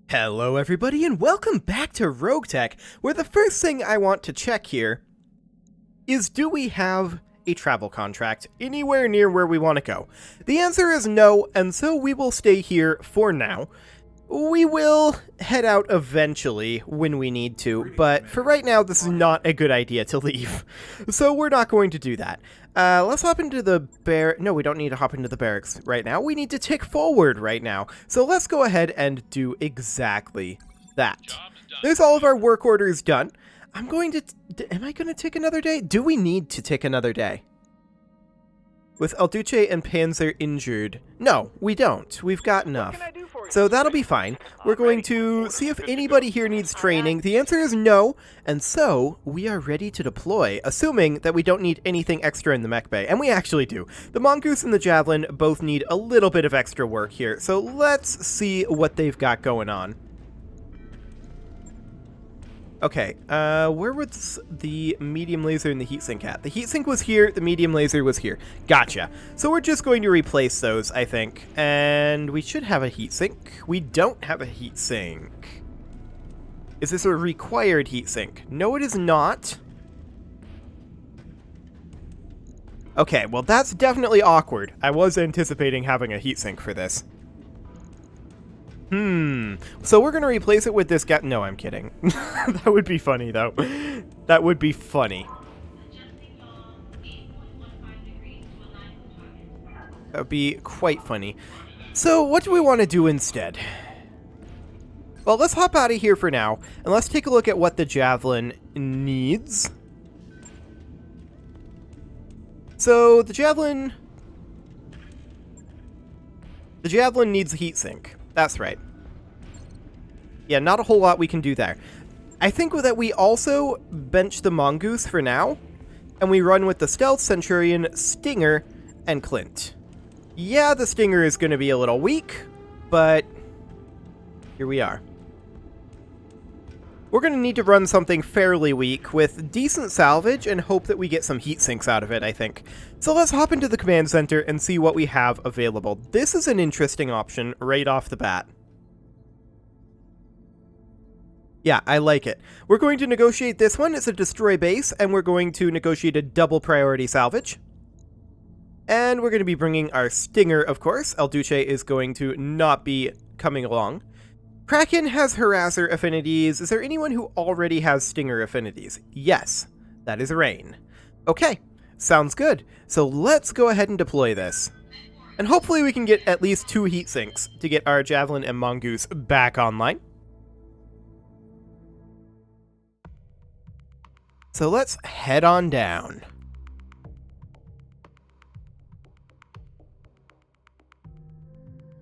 Hello everybody and welcome back to RogueTech, where the first thing I want to check here is, do we have a travel contract anywhere near where we want to go? The answer is no, and so we will stay here for now. We will head out eventually when we need to, but for right now this is not a good idea to leave. So we're not going to do that. Let's hop into the No, we don't need to hop into the barracks right now. We need to tick forward right now. So let's go ahead and do exactly that. There's all of our work orders done. I'm going to... Am I going to tick another day? Do we need to tick another day? With Alduce and Panzer injured. No, we don't. We've got enough. So that'll be fine. We're going to see if anybody here needs training. The answer is no, and so we are ready to deploy, assuming that we don't need anything extra in the mech bay, and we actually do. The Mongoose and the Javelin both need a little bit of extra work here, so let's see what they've got going on. Okay, where was the medium laser and the heatsink at? The heatsink was here, the medium laser was here. Gotcha. So we're just going to replace those, I think. And we should have a heatsink. We don't have a heatsink. Is this a required heatsink? No, it is not. Okay, well that's definitely awkward. I was anticipating having a heatsink for this. So we're gonna replace it with this guy. No, I'm kidding. That would be funny, though. That would be funny. That would be quite funny. So what do we want to do instead? Well, let's hop out of here for now, and let's take a look at what the Javelin needs. So the Javelin needs a heatsink. That's right. Yeah, not a whole lot we can do there. I think that we also bench the Mongoose for now, and we run with the Stealth, Centurion, Stinger, and Clint. Yeah, the Stinger is going to be a little weak, but here we are. We're going to need to run something fairly weak with decent salvage and hope that we get some heat sinks out of it, I think. So let's hop into the command center and see what we have available. This is an interesting option right off the bat. Yeah, I like it. We're going to negotiate this one. It's a destroy base, and we're going to negotiate a double priority salvage. And we're going to be bringing our Stinger, of course. Alduce is going to not be coming along. Kraken has Harasser affinities. Is there anyone who already has Stinger affinities? Yes, that is Rain. Okay, sounds good. So let's go ahead and deploy this. And hopefully we can get at least 2 heat sinks to get our Javelin and Mongoose back online. So let's head on down.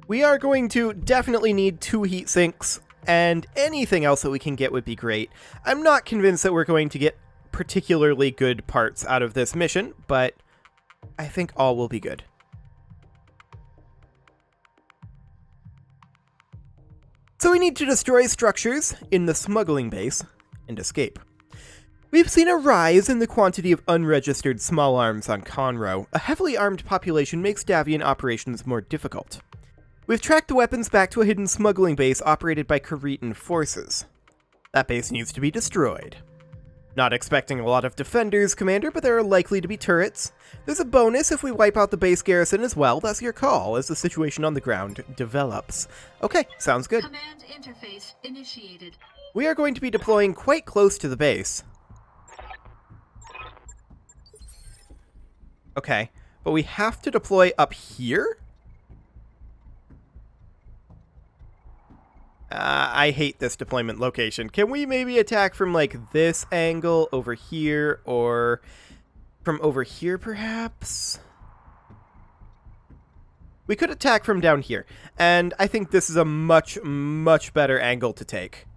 We are going to definitely need 2 heat sinks, and anything else that we can get would be great. I'm not convinced that we're going to get particularly good parts out of this mission, but I think all will be good. So we need to destroy structures in the smuggling base and escape. We've seen a rise in the quantity of unregistered small arms on Conroe. A heavily armed population makes Davian operations more difficult. We've tracked the weapons back to a hidden smuggling base operated by Cretan forces. That base needs to be destroyed. Not expecting a lot of defenders, Commander, but there are likely to be turrets. There's a bonus if we wipe out the base garrison as well. That's your call as the situation on the ground develops. Okay, sounds good. Command interface initiated. We are going to be deploying quite close to the base. Okay, but we have to deploy up here? I hate this deployment location. Can we maybe attack from, like, this angle over here, or from over here, perhaps? We could attack from down here, and I think this is a much, much better angle to take.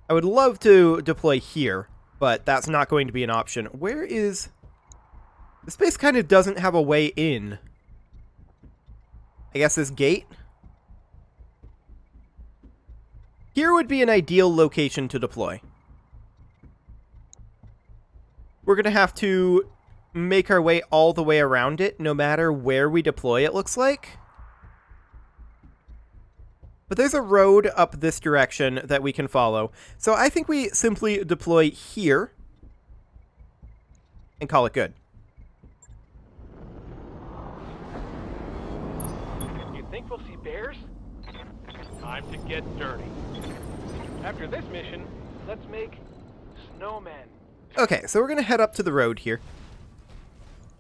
I would love to deploy here, but that's not going to be an option. Where is... This base kind of doesn't have a way in. I guess this gate? Here would be an ideal location to deploy. We're going to have to make our way all the way around it, no matter where we deploy, it looks like. But there's a road up this direction that we can follow. So I think we simply deploy here and call it good. You think we'll see bears? Time to get dirty. After this mission, let's make snowmen. Okay, so we're going to head up to the road here.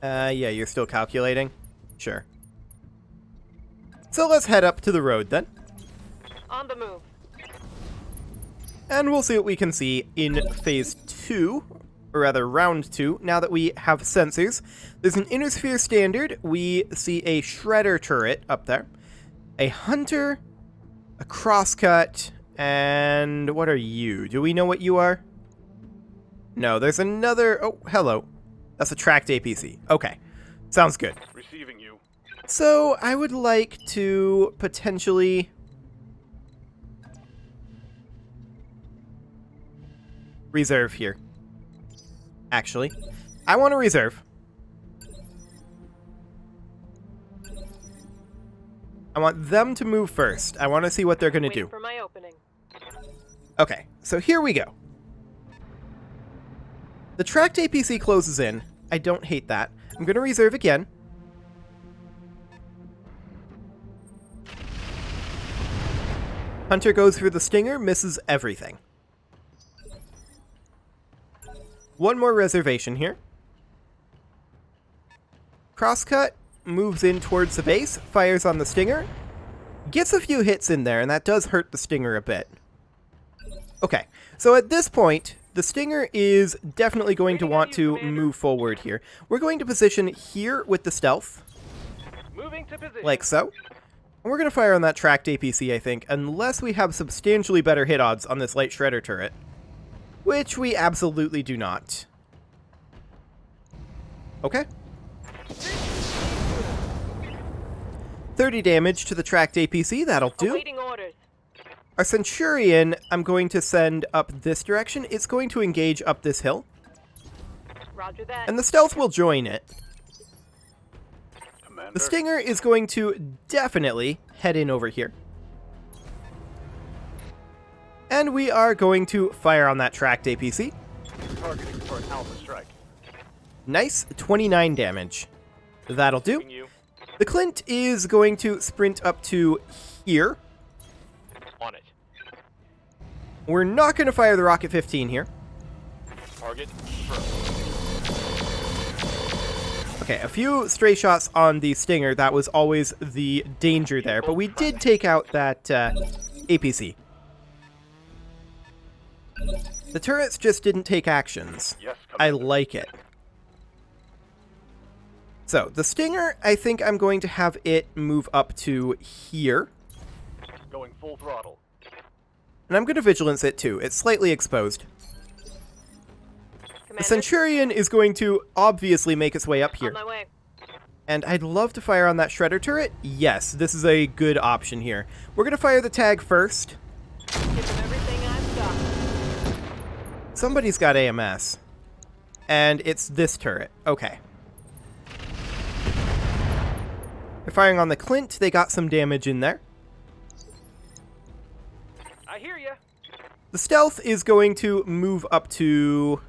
Yeah, you're still calculating? Sure. So let's head up to the road then. On the move. And we'll see what we can see in Phase 2, or rather Round 2, now that we have sensors. There's an Inner Sphere Standard. We see a Shredder turret up there. A Hunter, a Crosscut, and what are you? Do we know what you are? No, there's another... Oh, hello. That's a tracked APC. Okay. Sounds good. Receiving you. So, I would like to potentially... reserve here. Actually, I want to reserve. I want them to move first. I want to see what they're going to do. For my opening. Okay, so here we go. The tracked APC closes in. I don't hate that. I'm going to reserve again. Hunter goes through the stinger, misses everything. One more reservation here. Crosscut moves in towards the base, fires on the stinger, gets a few hits in there, and that does hurt the stinger a bit. Okay, so at this point, the stinger is definitely going to want to move forward here. We're going to position here with the stealth, Moving to position. like so. And we're going to fire on that tracked APC, I think, unless we have substantially better hit odds on this light shredder turret. Which we absolutely do not. Okay. 30 damage to the tracked APC, that'll do. Awaiting orders. Our Centurion, I'm going to send up this direction. It's going to engage up this hill. Roger that. And the stealth will join it. Commander. The Stinger is going to definitely head in over here. And we are going to fire on that tracked APC. Targeting for an alpha strike. Nice, 29 damage. That'll do. Receiving you. The Clint is going to sprint up to here. On it. We're not going to fire the Rocket 15 here. Target confirmed. Okay, a few stray shots on the Stinger. That was always the danger there. But we did take out that APC. The turrets just didn't take actions. Yes, I Commander. like it. So, the Stinger, I think I'm going to have it move up to here. Going full throttle. And I'm going to Vigilance it too. It's slightly exposed. The Commander, Centurion is going to obviously make its way up here. on my way. And I'd love to fire on that Shredder turret. Yes, this is a good option here. We're going to fire the tag first. Give them everything I've got. Somebody's got AMS. And it's this turret. Okay. They're firing on the Clint. They got some damage in there. I hear ya. The Stealth is going to move up to...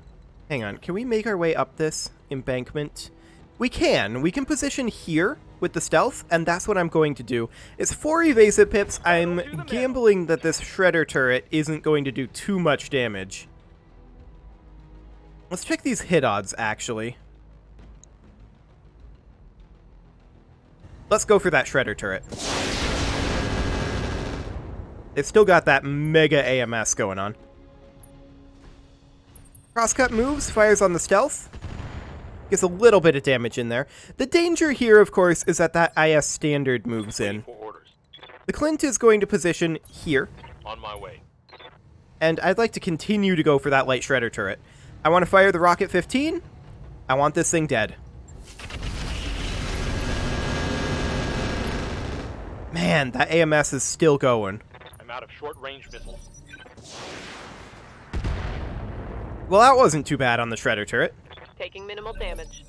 Hang on. Can we make our way up this embankment? We can. We can position here with the Stealth, and that's what I'm going to do. It's 4 evasive pips. I'm gambling that this Shredder turret isn't going to do too much damage. Let's check these hit odds, actually. Let's go for that Shredder turret. They've still got that mega AMS going on. Crosscut moves, fires on the Stealth. Gets a little bit of damage in there. The danger here, of course, is that that IS Standard moves in. For orders. The Clint is going to position here. On my way. And I'd like to continue to go for that light Shredder turret. I want to fire the Rocket 15. I want this thing dead. Man, that AMS is still going. I'm out of short-range missiles. Well, that wasn't too bad on the Shredder turret. Taking minimal damage.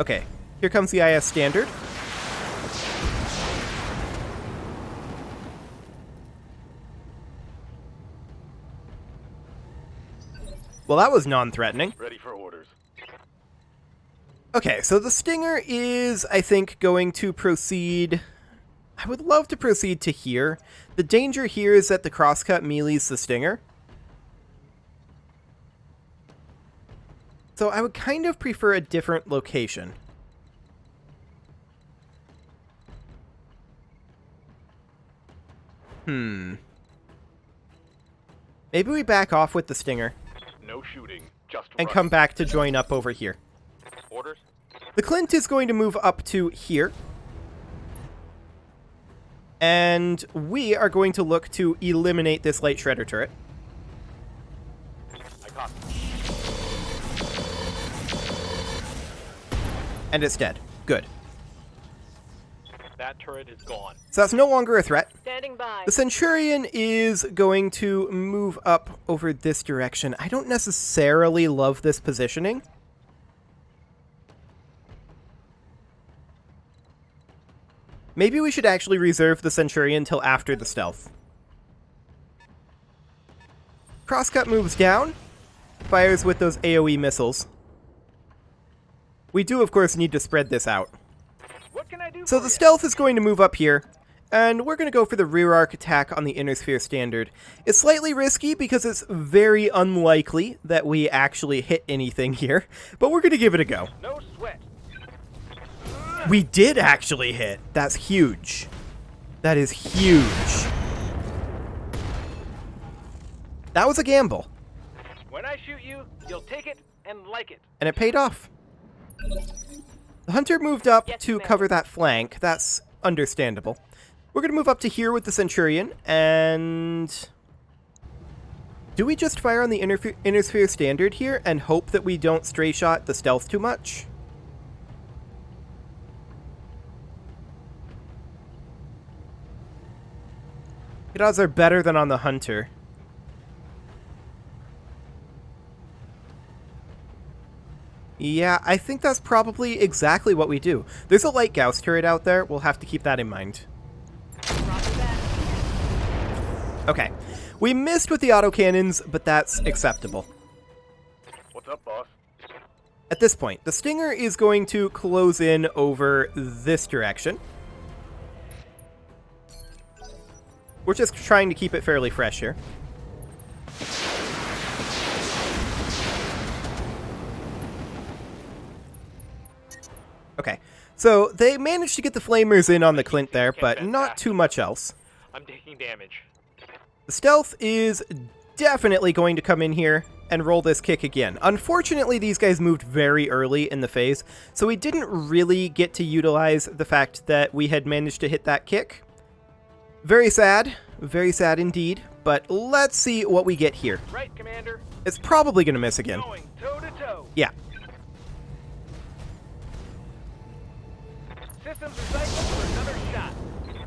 Okay, here comes the IS Standard. Well, that was non-threatening. Ready for orders. Okay, so the Stinger is, I think, going to proceed... I would love to proceed to here. The danger here is that the crosscut melees the Stinger. So I would kind of prefer a different location. Maybe we back off with the Stinger. No shooting, just and run. come back to join up over here. Orders? The Clint is going to move up to here. And we are going to look to eliminate this light shredder turret. I copy. And it's dead. Good. That turret is gone. So that's no longer a threat. Standing by. The Centurion is going to move up over this direction. I don't necessarily love this positioning. Maybe we should actually reserve the Centurion till after the stealth. Crosscut moves down, fires with those AoE missiles. We do, of course, need to spread this out. What can I do So for the ya? stealth is going to move up here, and we're going to go for the rear arc attack on the Inner Sphere Standard. It's slightly risky because it's very unlikely that we actually hit anything here, but we're going to give it a go. No sweat. We did actually hit. That's huge. That is huge. That was a gamble, When I shoot you, you'll take it and like it. and it paid off. The Hunter moved up Yes, to ma'am. cover that flank. That's understandable. We're going to move up to here with the Centurion, and... do we just fire on the Inner Sphere Standard here and hope that we don't stray shot the stealth too much? Hit odds are better than on the Hunter. Yeah, I think that's probably exactly what we do. There's a light Gauss turret out there. We'll have to keep that in mind. Roger that. Okay. We missed with the autocannons, but that's acceptable. What's up, boss? At this point, the Stinger is going to close in over this direction. We're just trying to keep it fairly fresh here. Okay, so they managed to get the flamers in on the Clint there, but not too much else. I'm taking damage. The stealth is definitely going to come in here and roll this kick again. Unfortunately, these guys moved very early in the phase, so we didn't really get to utilize the fact that we had managed to hit that kick. Very sad indeed, but let's see what we get here. Right, Commander. It's probably going to miss again. Going toe to toe. Yeah. Systems recycled for another shot.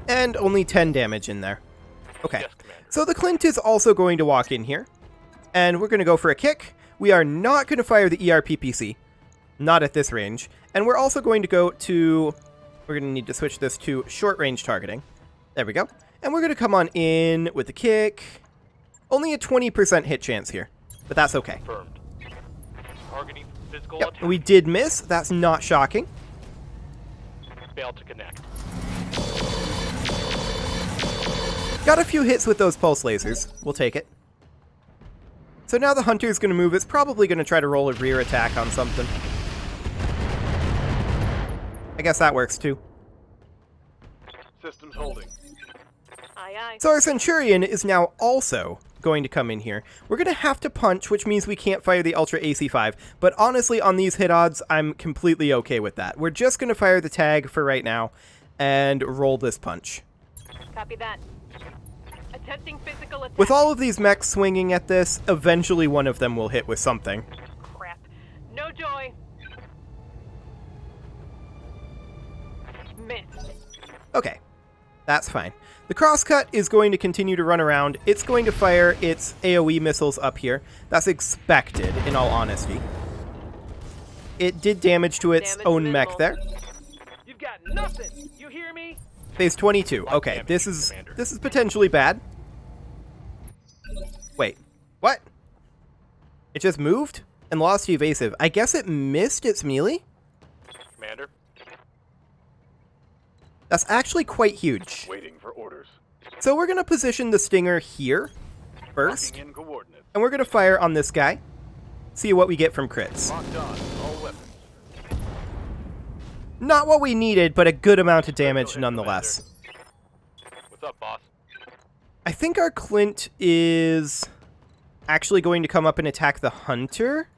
And only 10 damage in there. Okay, Yes, Commander. so the Clint is also going to walk in here, and we're going to go for a kick. We are not going to fire the ERPPC, not at this range, and we're also going to go to, we're going to need to switch this to short range targeting. There we go. And we're going to come on in with the kick. Only a 20% hit chance here, but that's okay. Confirmed. Targeting physical Yep, attack. we did miss. That's not shocking. Failed to connect. Got a few hits with those pulse lasers. We'll take it. So now the Hunter's going to move. It's probably going to try to roll a rear attack on something. I guess that works too. Systems holding. Aye, aye. So our Centurion is now also going to come in here. We're going to have to punch, which means we can't fire the Ultra AC5. But honestly, on these hit odds, I'm completely okay with that. We're just going to fire the tag for right now and roll this punch. Copy that. Attempting physical attack. With all of these mechs swinging at this, eventually one of them will hit with something. Crap. No joy. Missed. Okay, that's fine. The crosscut is going to continue to run around. It's going to fire its AoE missiles up here. That's expected, in all honesty. It did damage to its Damage own minimal. mech there. You've got nothing. You hear me? Phase 22. Okay, damage, this is Commander. potentially bad. Wait, what? It just moved and lost the evasive. I guess it missed its melee? Commander, That's actually quite huge. waiting for orders. So we're going to position the Stinger here first. Locking in coordinates. And we're going to fire on this guy. See what we get from crits. Locked on. All weapons. Not what we needed, but a good amount of damage Go ahead, nonetheless. Commander. What's up, boss? I think our Clint is actually going to come up and attack the Hunter.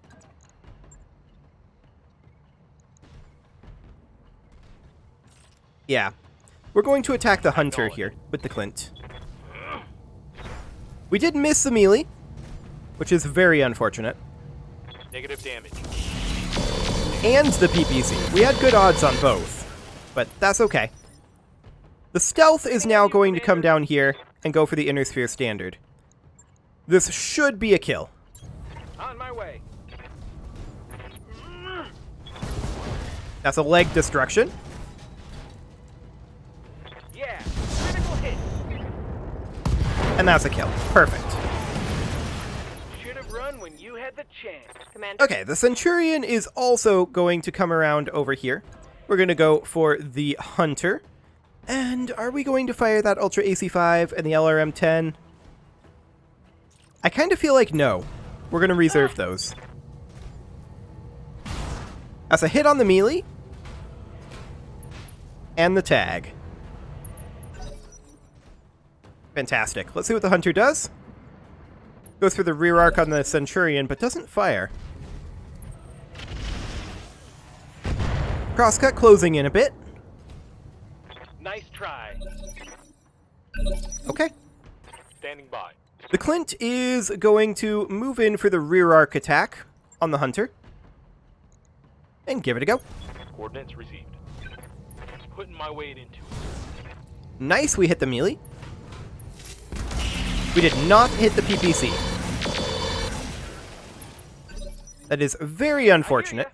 Yeah. We're going to attack the Hunter here with the Clint. We did miss the melee, which is very unfortunate. Negative damage. And the PPC. We had good odds on both, but that's okay. The stealth is now going to come down here and go for the Inner Sphere Standard. This should be a kill. On my way. That's a leg destruction. Yeah. Critical hit. And that's a kill. Perfect. Should have run when you had the chance. Commander. Okay, the Centurion is also going to come around over here. We're going to go for the Hunter. And are we going to fire that Ultra AC-5 and the LRM-10? I kind of feel like no. We're going to reserve those. That's a hit on the melee. And the tag. Fantastic. Let's see what the Hunter does. Goes for the rear arc on the Centurion, but doesn't fire. Crosscut closing in a bit. Nice try. Okay. Standing by. The Clint is going to move in for the rear arc attack on the Hunter. And give it a go. Coordinates received. Putting my weight into it. Nice, we hit the melee. We did not hit the PPC. That is very unfortunate.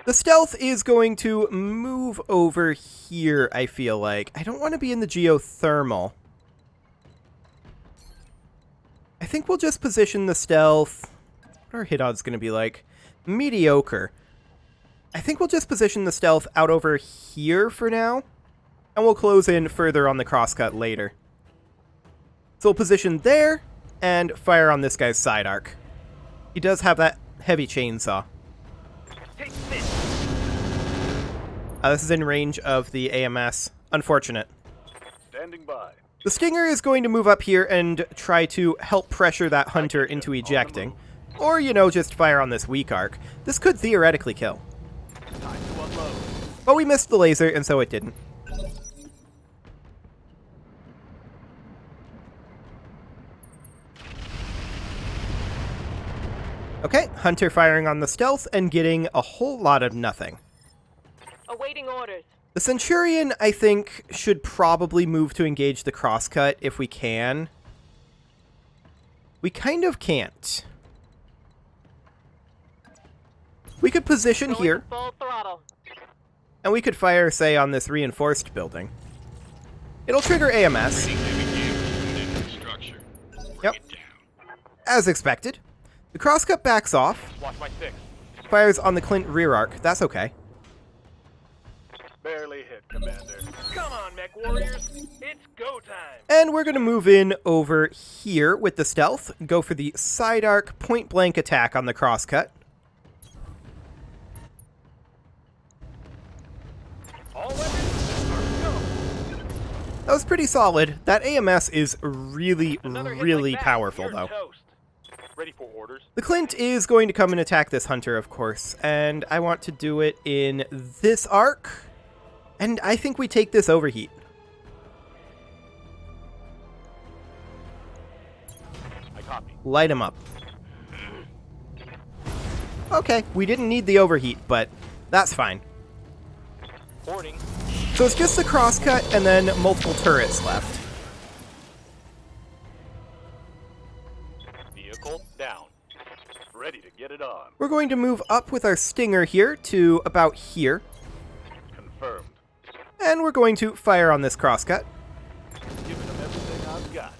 The stealth is going to move over here, I feel like. I don't want to be in the geothermal. I think we'll just position the stealth. What are hit odds going to be like? Mediocre. I think we'll just position the stealth out over here for now. And we'll close in further on the crosscut later. So we'll position there and fire on this guy's side arc. He does have that heavy chainsaw. Take this. This is in range of the AMS. Unfortunate. Standing by. The Stinger is going to move up here and try to help pressure that Hunter into ejecting. Or, you know, just fire on this weak arc. This could theoretically kill. Time to unload. But we missed the laser, and so it didn't. Okay, Hunter firing on the stealth and getting a whole lot of nothing. Awaiting orders. The Centurion, I think, should probably move to engage the crosscut if we can. We kind of can't. We could position Going here, to full throttle. and we could fire, say, on this reinforced building. It'll trigger AMS. Yep. As expected. The crosscut backs off, Watch my six. fires on the Clint rear arc. That's okay. Barely hit, Commander. Come on, mech warriors. It's go time. And we're going to move in over here with the stealth. Go for the side arc point blank attack on the crosscut. All weapons. Go. That was pretty solid. That AMS is really, Another hit really like that, powerful, you're though. toast. Ready for orders. The Clint is going to come and attack this Hunter, of course, and I want to do it in this arc, and I think we take this overheat. I copy. Light him up. Okay, we didn't need the overheat, but that's fine. Boarding. So it's just the crosscut and then multiple turrets left. Vehicle down. Ready to get it on. We're going to move up with our Stinger here to about here, Confirmed. and we're going to fire on this crosscut. Giving them everything I've got.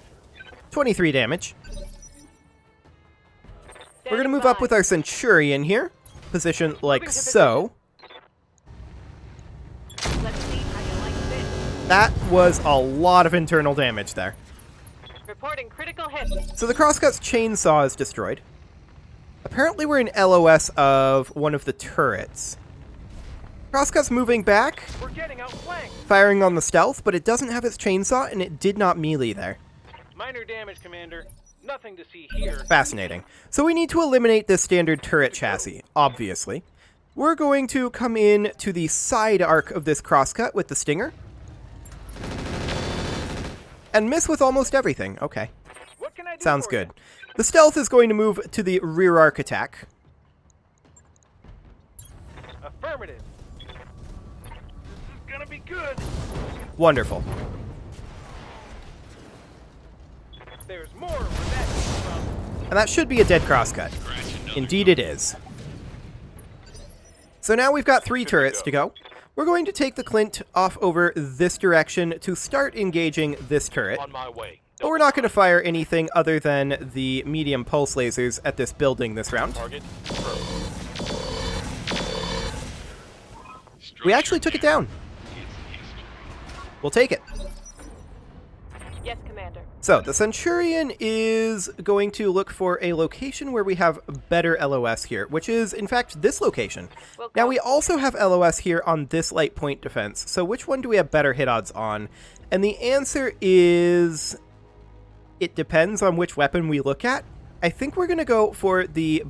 23 damage. We're going to move up with our Centurion here. Position like so. Let's see how you like this. That was a lot of internal damage there. Reporting critical hit. So the Crosscut's chainsaw is destroyed. Apparently we're in LOS of one of the turrets. Crosscut's moving back, We're getting outflanked. firing on the stealth, but it doesn't have its chainsaw, and it did not melee there. Minor damage, Commander. Nothing to see here. Fascinating. So we need to eliminate this standard turret chassis, obviously. We're going to come in to the side arc of this Crosscut with the Stinger. And miss with almost everything. Okay. What can I do Sounds for you? good. The stealth is going to move to the rear arc attack. Affirmative. This is gonna be good. Wonderful. There's more where that came from. And that should be a dead Crosscut. Indeed it is. So now we've got 3 turrets to go. We're going to take the Clint off over this direction to start engaging this turret. On my way. But we're not going to fire anything other than the medium pulse lasers at this building this round. Target. We actually took it down. We'll take it. Yes, Commander. So, the Centurion is going to look for a location where we have better LOS here, which is, in fact, this location. Now, we also have LOS here on this light point defense, so which one do we have better hit odds on? And the answer is... it depends on which weapon we look at. I think we're going to go for the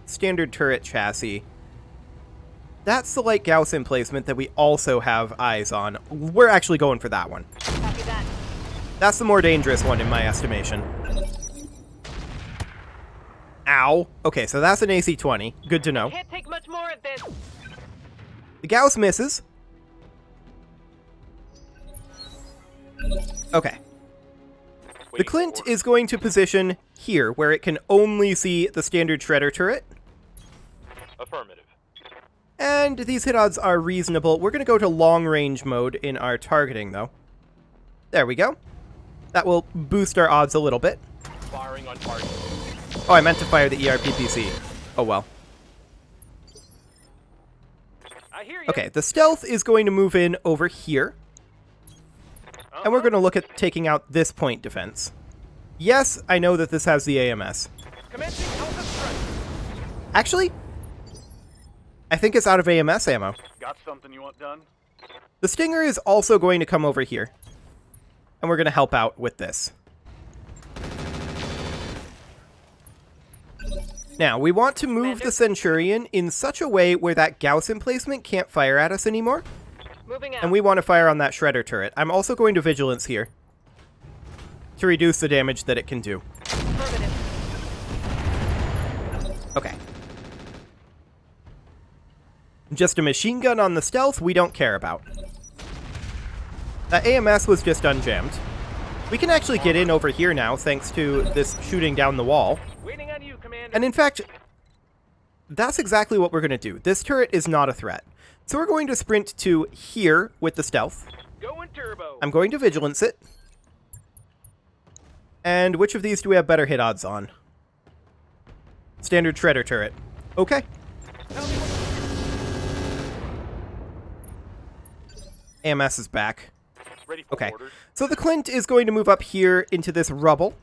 standard turret chassis. That's the light Gauss emplacement that we also have eyes on. We're actually going for that one. Copy that. That's the more dangerous one in my estimation. Ow. Okay, so that's an AC-20. Good to know. Can't take much more of this. The Gauss misses. Okay. The Clint is going to position here, where it can only see the standard Shredder turret. Affirmative. And these hit odds are reasonable. We're going to go to long-range mode in our targeting, though. There we go. That will boost our odds a little bit. Firing on target. Oh, I meant to fire the ERPPC. Oh, well. I hear you. Okay, the stealth is going to move in over here. And we're going to look at taking out this point defense. Yes, I know that this has the AMS. Commencing Alpha strike. Actually, I think it's out of AMS ammo. Got something you want done? The Stinger is also going to come over here. And we're going to help out with this. Now, we want to move the Centurion in such a way where that Gauss emplacement can't fire at us anymore. Moving out. And we want to fire on that Shredder turret. I'm also going to Vigilance here to reduce the damage that it can do. Affirmative. Okay. Just a machine gun on the stealth we don't care about. That AMS was just unjammed. We can actually get in over here now thanks to this shooting down the wall. Waiting on you, Commander. And in fact, that's exactly what we're going to do. This turret is not a threat. So we're going to sprint to here with the stealth. Going turbo. I'm going to Vigilance it. And which of these do we have better hit odds on? Standard Shredder turret. Okay. AMS is back. Ready for Okay. orders. So the Clint is going to move up here into this rubble.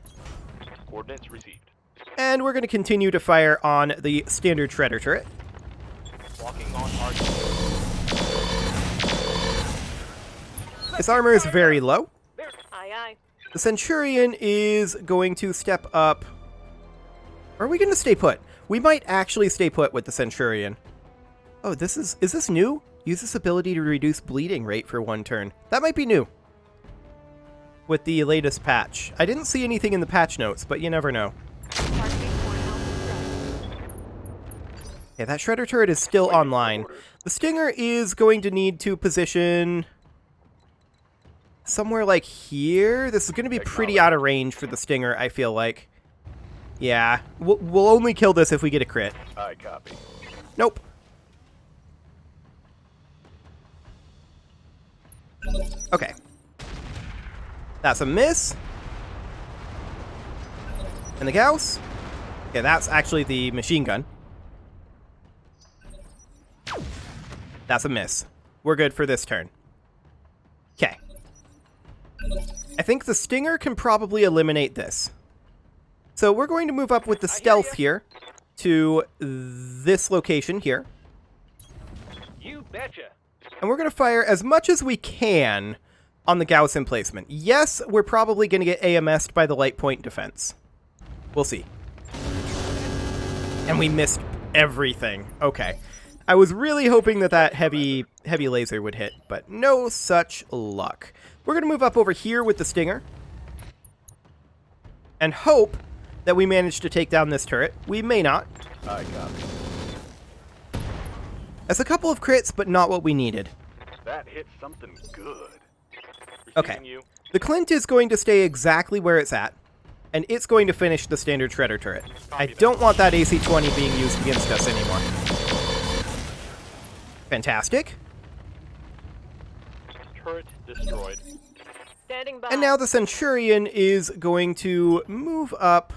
Coordinates received. And we're going to continue to fire on the standard Shredder turret. Walking on target. Its armor is very low. Aye, aye. The Centurion is going to step up. Or are we going to stay put? We might actually stay put with the Centurion. Oh, is this new? Use this ability to reduce bleeding rate for 1 turn. That might be new. With the latest patch. I didn't see anything in the patch notes, but you never know. Targeting for an Alpha strike. Yeah, that Shredder turret is still online. The Stinger is going to need to position somewhere like here. This is going to be pretty out of range for the Stinger, I feel like. Yeah, we'll only kill this if we get a crit. I copy. Nope. Okay. That's a miss. And the Gauss. Okay, that's actually the machine gun. That's a miss. We're good for this turn. Okay. I think the Stinger can probably eliminate this. So we're going to move up with the stealth here to this location here. You betcha. And we're going to fire as much as we can on the Gauss emplacement. Yes, we're probably going to get AMS'd by the light point defense. We'll see. And we missed everything. Okay. I was really hoping that that heavy laser would hit, but no such luck. We're going to move up over here with the Stinger. And hope that we manage to take down this turret. We may not. I got it. That's a couple of crits, but not what we needed. That hit something good. Okay. Receiving you. The Clint is going to stay exactly where it's at, and it's going to finish the standard shredder turret. I don't want that AC-20 being used against us anymore. Fantastic. Turret destroyed. Standing by. And now the Centurion is going to move up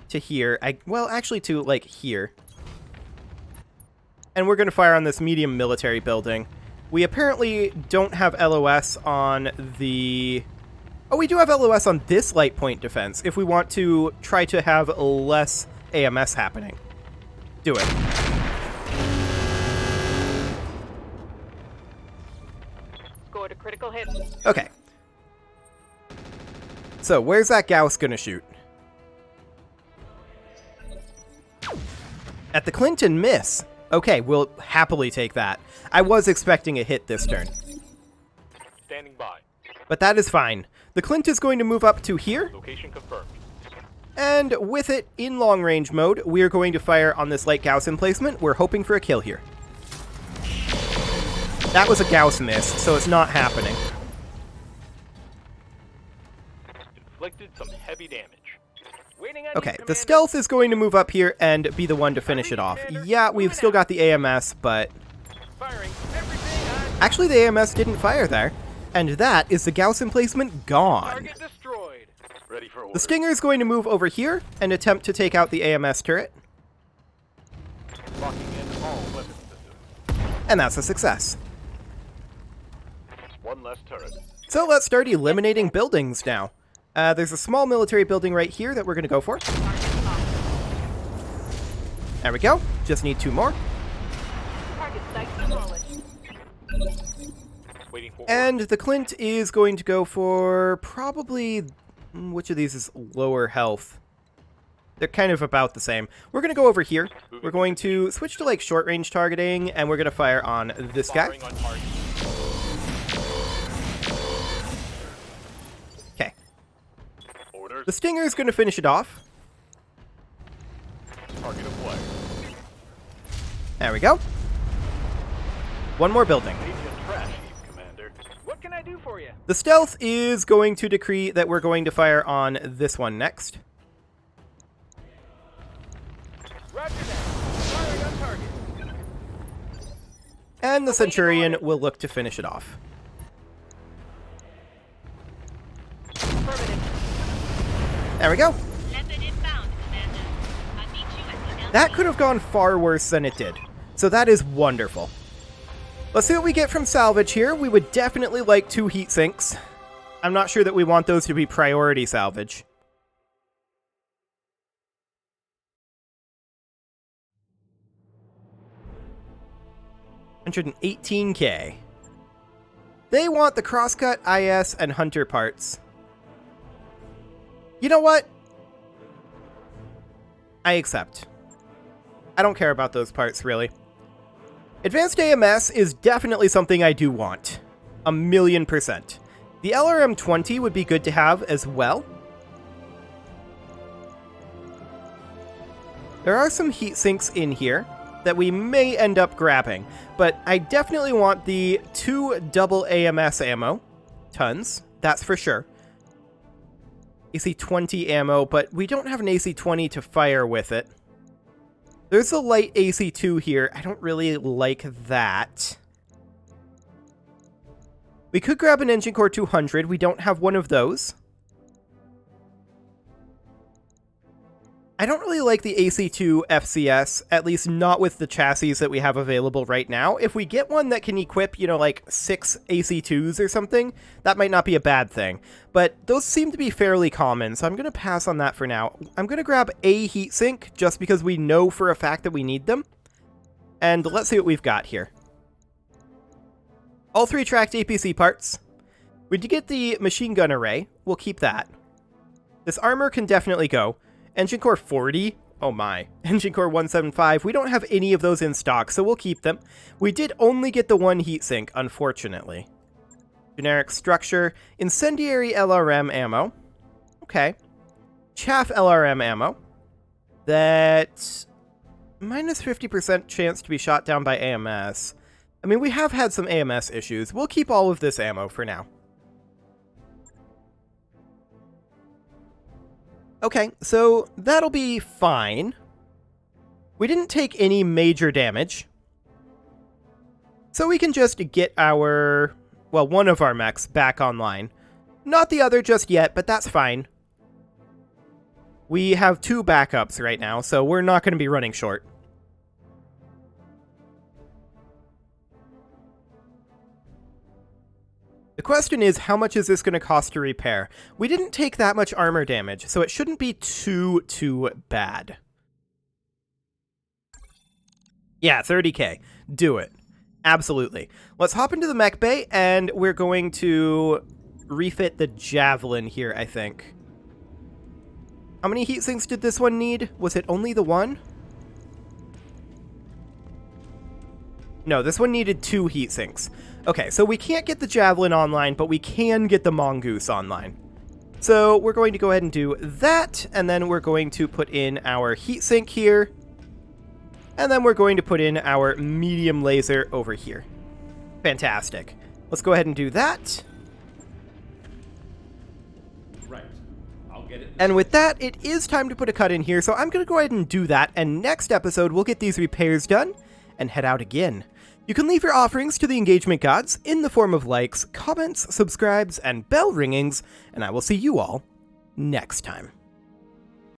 to here. Well, actually to, like, here. And we're going to fire on this medium military building. We apparently don't have LOS on the... Oh, we do have LOS on this light point defense if we want to try to have less AMS happening. Do it. Scored a critical hit. Okay. So, where's that Gauss gonna shoot? At the Clinton miss. Okay, we'll happily take that. I was expecting a hit this turn. Standing by. But that is fine. The Clint is going to move up to here. Location confirmed. And with it in long range mode, we are going to fire on this light Gauss emplacement. We're hoping for a kill here. That was a Gauss miss, so it's not happening. Inflicted some heavy damage. Waiting on Okay, you, the Commander. stealth is going to move up here and be the one to finish it off. Yeah, we've still got the AMS, but... Firing everything on Actually, the AMS didn't fire there. And that is the Gauss emplacement gone. target destroyed. Ready for order. The Stinger is going to move over here and attempt to take out the AMS turret. Locking in all weapon systems. And that's a success. One less turret. So let's start eliminating buildings now. There's a small military building right here that we're going to go for. There we go. Just need 2 more. Target site demolished. Waiting for And the Clint is going to go for probably... Which of these is lower health? They're kind of about the same. We're going to go over here. We're going to switch to like short range targeting, and we're going to fire on this guy. firing on target. Okay. Orders. The Stinger is going to finish it off. Target acquired. There we go. One more building. Agent trash heap, Commander. What can I do for you? The stealth is going to decree that we're going to fire on this one next. Roger that. Firing on target. And the Centurion will look to finish it off. Affirmative. There we go. Leopard inbound, Commander. I'll meet you at the That could have gone far worse than it did. So that is wonderful. Let's see what we get from Salvage here. We would definitely like 2 heat sinks. I'm not sure that we want those to be priority salvage. $118K. They want the Crosscut, IS, and Hunter parts. You know what? I accept. I don't care about those parts, really. Advanced AMS is definitely something I do want. 1,000,000%. The LRM-20 would be good to have as well. There are some heat sinks in here that we may end up grabbing, but I definitely want the 2 double AMS ammo. Tons, that's for sure. AC-20 ammo, but we don't have an AC-20 to fire with it. There's a light AC-2 here. I don't really like that. We could grab an Engine Core 200. We don't have one of those. I don't really like the AC2 FCS, at least not with the chassis that we have available right now. If we get one that can equip, you know, like 6 AC2s or something, that might not be a bad thing. But those seem to be fairly common, so I'm going to pass on that for now. I'm going to grab a heatsink, just because we know for a fact that we need them. And let's see what we've got here. All 3 tracked APC parts. We did get the machine gun array. We'll keep that. This armor can definitely go. Engine core 40? Oh my. Engine core 175. We don't have any of those in stock, so we'll keep them. We did only get the 1 heatsink, unfortunately. Generic structure. Incendiary LRM ammo. Okay. Chaff LRM ammo. That... minus 50% chance to be shot down by AMS. I mean, we have had some AMS issues. We'll keep all of this ammo for now. Okay, so that'll be fine. We didn't take any major damage. So we can just get our, well, one of our mechs back online. Not the other just yet, but that's fine. We have 2 backups right now, so we're not going to be running short. The question is, how much is this going to cost to repair? We didn't take that much armor damage, so it shouldn't be too bad. Yeah, 30k. Do it. Absolutely. Let's hop into the mech bay, and we're going to refit the Javelin here, I think. How many heat sinks did this one need? Was it only the 1? No, this one needed 2 heat sinks. Okay, so we can't get the Javelin online, but we can get the Mongoose online. So we're going to go ahead and do that, and then we're going to put in our heatsink here. And then we're going to put in our medium laser over here. Fantastic. Let's go ahead and do that. Right. I'll get it. And with that, it is time to put a cut in here, so I'm going to go ahead and do that, and next episode we'll get these repairs done and head out again. You can leave your offerings to the engagement gods in the form of likes, comments, subscribes, and bell ringings, and I will see you all next time.